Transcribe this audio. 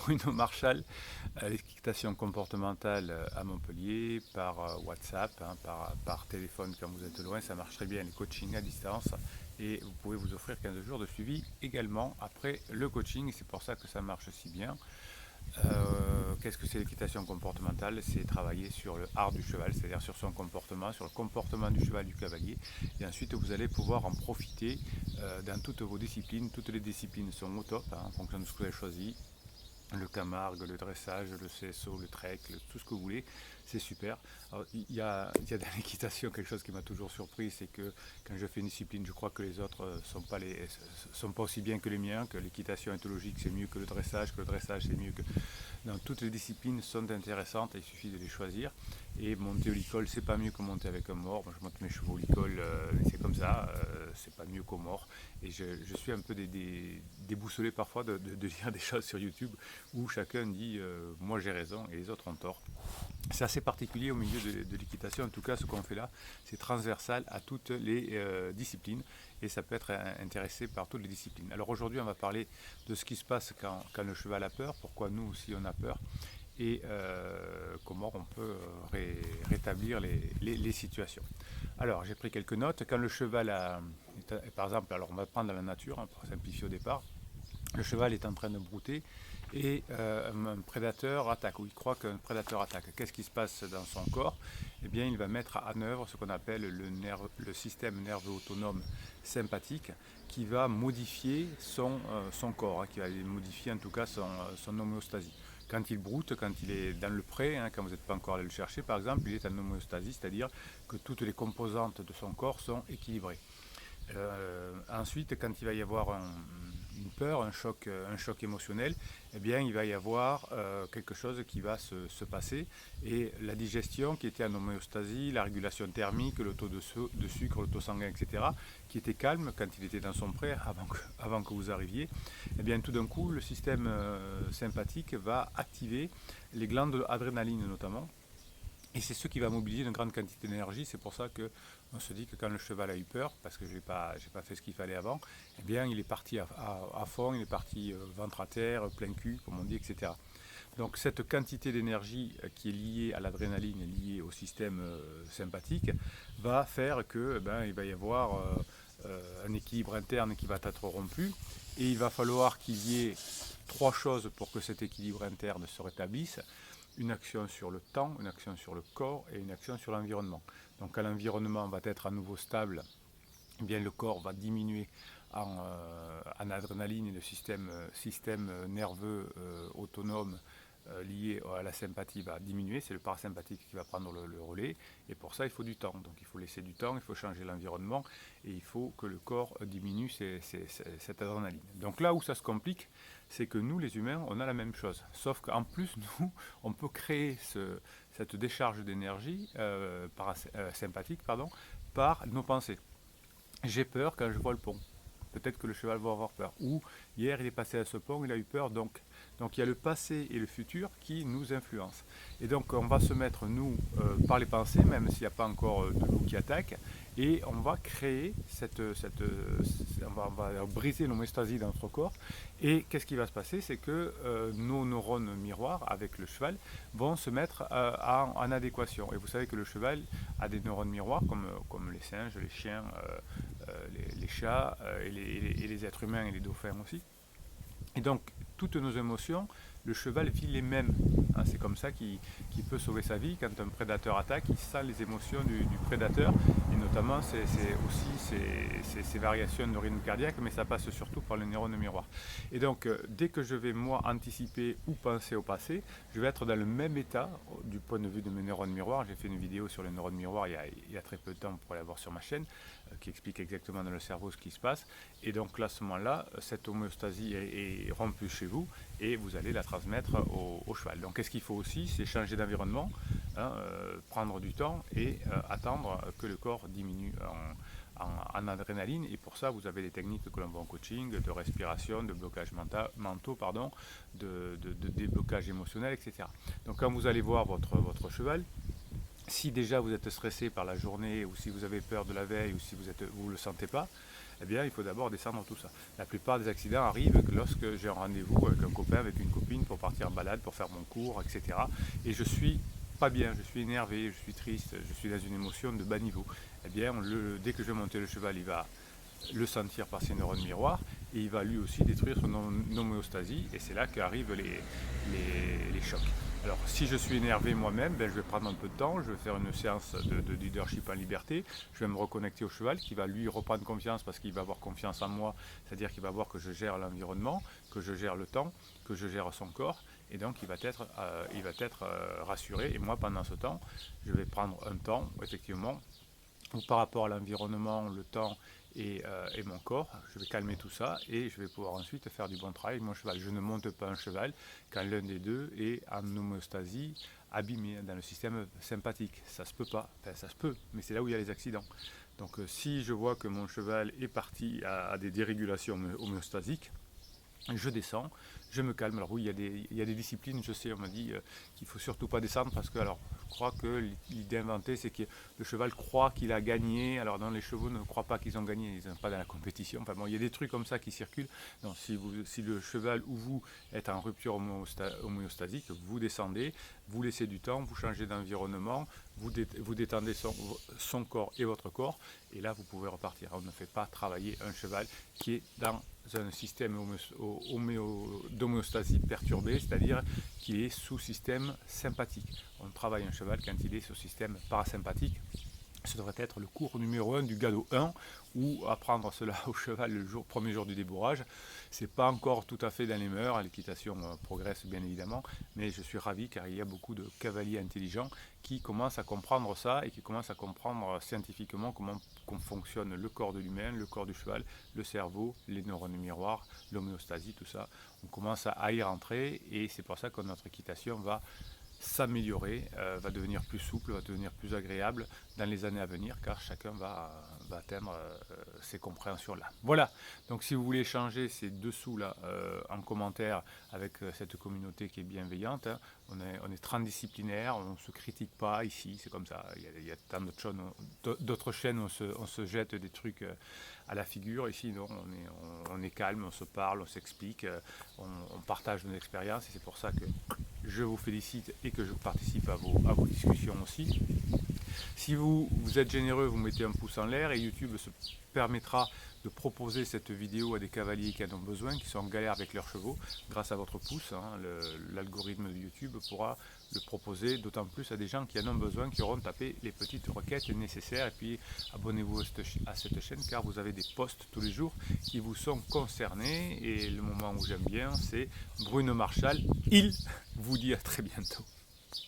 Bruno Marchal, l'équitation comportementale à Montpellier, par WhatsApp, hein, par téléphone quand vous êtes loin, ça marche très bien, les coachings à distance. Et vous pouvez vous offrir 15 jours de suivi également après le coaching, et c'est pour ça que ça marche si bien. Qu'est-ce que c'est l'équitation comportementale? C'est travailler sur le art du cheval, c'est-à-dire sur son comportement, sur le comportement du cheval, du cavalier. Et ensuite, vous allez pouvoir en profiter dans toutes vos disciplines. Toutes les disciplines sont au top, hein, en fonction de ce que vous avez choisi. Le Camargue, le dressage, le CSO, le trek, tout ce que vous voulez, c'est super. Alors, il y a dans l'équitation quelque chose qui m'a toujours surpris, c'est que quand je fais une discipline, je crois que les autres sont pas aussi bien que les miens, que l'équitation éthologique c'est mieux que le dressage c'est mieux que... Non, toutes les disciplines sont intéressantes, il suffit de les choisir. Et monter au licol, c'est pas mieux que monter avec un mort. Moi, je monte mes chevaux au licol, c'est comme ça, c'est pas mieux qu'au mort. Et je suis un peu déboussolé parfois de lire des choses sur YouTube où chacun dit moi j'ai raison et les autres ont tort. C'est assez particulier au milieu de l'équitation. En tout cas, ce qu'on fait là, c'est transversal à toutes les disciplines et ça peut être intéressé par toutes les disciplines. Alors aujourd'hui, on va parler de ce qui se passe quand le cheval a peur, pourquoi nous aussi on a peur et comment on peut rétablir les situations. Alors, j'ai pris quelques notes. Quand le cheval par exemple, alors on va prendre dans la nature, hein, pour simplifier au départ, le cheval est en train de brouter et un prédateur attaque, ou il croit qu'un prédateur attaque. Qu'est-ce qui se passe dans son corps? Eh bien, il va mettre en œuvre ce qu'on appelle le système nerveux autonome sympathique qui va modifier son corps, hein, qui va modifier en tout cas son homéostasie. Quand il broute, quand il est dans le pré, hein, quand vous n'êtes pas encore allé le chercher par exemple, il est en homéostasie, c'est-à-dire que toutes les composantes de son corps sont équilibrées. Ensuite, quand il va y avoir une peur, un choc émotionnel, eh bien, il va y avoir quelque chose qui va se passer. Et la digestion qui était en homéostasie, la régulation thermique, le taux de sucre, le taux sanguin, etc., qui était calme quand il était dans son pré, avant que vous arriviez, eh bien, tout d'un coup, le système sympathique va activer les glandes adrénaline notamment. Et c'est ce qui va mobiliser une grande quantité d'énergie. C'est pour ça qu'on se dit que quand le cheval a eu peur, parce que je n'ai pas fait ce qu'il fallait avant, eh bien il est parti à fond, il est parti ventre à terre, plein cul, comme on dit, etc. Donc cette quantité d'énergie qui est liée à l'adrénaline, liée au système sympathique, va faire que il va y avoir un équilibre interne qui va être rompu. Et il va falloir qu'il y ait trois choses pour que cet équilibre interne se rétablisse: une action sur le temps, une action sur le corps et une action sur l'environnement. Donc quand l'environnement va être à nouveau stable, eh bien le corps va diminuer en adrénaline et le système nerveux autonome lié à la sympathie va diminuer, c'est le parasympathique qui va prendre le relais, et pour ça il faut du temps. Donc il faut laisser du temps, il faut changer l'environnement, et il faut que le corps diminue cette adrénaline. Donc là où ça se complique, c'est que nous les humains, on a la même chose, sauf qu'en plus nous, on peut créer cette décharge d'énergie sympathique par nos pensées. J'ai peur quand je vois le pont. Peut-être que le cheval va avoir peur. Ou hier il est passé à ce pont, il a eu peur, donc il y a le passé et le futur qui nous influencent. Et donc on va se mettre, nous, par les pensées, même s'il n'y a pas encore de loup qui attaque, et on va créer on va briser l'homéostasie dans notre corps. Et qu'est-ce qui va se passer? C'est que nos neurones miroirs avec le cheval vont se mettre en adéquation. Et vous savez que le cheval a des neurones miroirs comme les singes, les chiens, les chats et les êtres humains et les dauphins aussi. Et donc, toutes nos émotions, le cheval vit les mêmes. Hein, c'est comme ça qu'il peut sauver sa vie. Quand un prédateur attaque, il sent les émotions du prédateur, et notamment c'est aussi ces variations de rythme cardiaque, mais ça passe surtout par le neurone miroir. Et donc, dès que je vais, moi, anticiper ou penser au passé, je vais être dans le même état du point de vue de mes neurones miroirs. J'ai fait une vidéo sur les neurones miroirs il y a très peu de temps, pour la voir sur ma chaîne, qui explique exactement dans le cerveau ce qui se passe. Et donc là, à ce moment-là, cette homéostasie est rompue chez vous, et vous allez la transmettre au cheval. Donc qu'est-ce qu'il faut aussi? C'est changer d'environnement, hein, prendre du temps et attendre que le corps diminue en adrénaline. Et pour ça, vous avez des techniques que l'on voit en coaching, de respiration, de blocage mentaux, de déblocage émotionnel, etc. Donc quand vous allez voir votre cheval, si déjà vous êtes stressé par la journée, ou si vous avez peur de la veille, ou si vous ne le sentez pas, eh bien il faut d'abord descendre tout ça. La plupart des accidents arrivent lorsque j'ai un rendez-vous avec un copain, avec une copine pour partir en balade, pour faire mon cours, etc. Et je suis pas bien, je suis énervé, je suis triste, je suis dans une émotion de bas niveau. Eh bien, dès que je vais monter le cheval, il va le sentir par ses neurones miroirs et il va lui aussi détruire son homéostasie et c'est là qu'arrivent les chocs. Alors si je suis énervé moi-même, ben, je vais prendre un peu de temps, je vais faire une séance de leadership en liberté, je vais me reconnecter au cheval qui va lui reprendre confiance parce qu'il va avoir confiance en moi, c'est-à-dire qu'il va voir que je gère l'environnement, que je gère le temps, que je gère son corps et donc il va être rassuré et moi pendant ce temps, je vais prendre un temps effectivement où par rapport à l'environnement, le temps et mon corps, je vais calmer tout ça et je vais pouvoir ensuite faire du bon travail avec mon cheval. Je ne monte pas un cheval quand l'un des deux est en homéostasie, abîmé dans le système sympathique. Ça se peut pas, enfin ça se peut, mais c'est là où il y a les accidents. Donc si je vois que mon cheval est parti à des dérégulations homéostasiques, je descends, je me calme. Alors oui, il y a des disciplines, je sais, on m'a dit qu'il ne faut surtout pas descendre parce que, alors, je crois que l'idée inventée, c'est que le cheval croit qu'il a gagné. Alors non, les chevaux ne croient pas qu'ils ont gagné, ils ne sont pas dans la compétition. Enfin bon, il y a des trucs comme ça qui circulent. Non, si le cheval ou vous êtes en rupture homéostasique, vous descendez, vous laissez du temps, vous changez d'environnement, vous détendez son corps et votre corps, et là vous pouvez repartir. On ne fait pas travailler un cheval qui est dans un système d'homéostasie perturbée, c'est-à-dire qu'il est sous système sympathique. On travaille un cheval quand il est sous système parasympathique. Ce devrait être le cours numéro 1 du GADO 1 ou apprendre cela au cheval premier jour du débourrage. C'est pas encore tout à fait dans les mœurs, l'équitation progresse bien évidemment, mais je suis ravi car il y a beaucoup de cavaliers intelligents qui commencent à comprendre ça et qui commencent à comprendre scientifiquement comment fonctionne le corps de l'humain, le corps du cheval, le cerveau, les neurones miroirs, l'homéostasie, tout ça. On commence à y rentrer et c'est pour ça que notre équitation va s'améliorer, va devenir plus souple, va devenir plus agréable dans les années à venir car chacun va atteindre ces compréhensions-là. Voilà, donc si vous voulez échanger, c'est dessous là en commentaire avec cette communauté qui est bienveillante. Hein. On est transdisciplinaire, on ne se critique pas ici, c'est comme ça. Il y a tant d'autres chaînes où on se jette des trucs à la figure. Ici, non, on est calme, on se parle, on s'explique, on partage nos expériences et c'est pour ça que je vous félicite et que je participe à vos discussions aussi. Si vous êtes généreux, vous mettez un pouce en l'air et YouTube se permettra de proposer cette vidéo à des cavaliers qui en ont besoin, qui sont en galère avec leurs chevaux. Grâce à votre pouce, hein, l'algorithme de YouTube pourra le proposer d'autant plus à des gens qui en ont besoin, qui auront tapé les petites requêtes nécessaires. Et puis abonnez-vous à cette chaîne car vous avez des posts tous les jours qui vous sont concernés. Et le moment où j'aime bien, c'est Bruno Marchal. Il vous dit à très bientôt.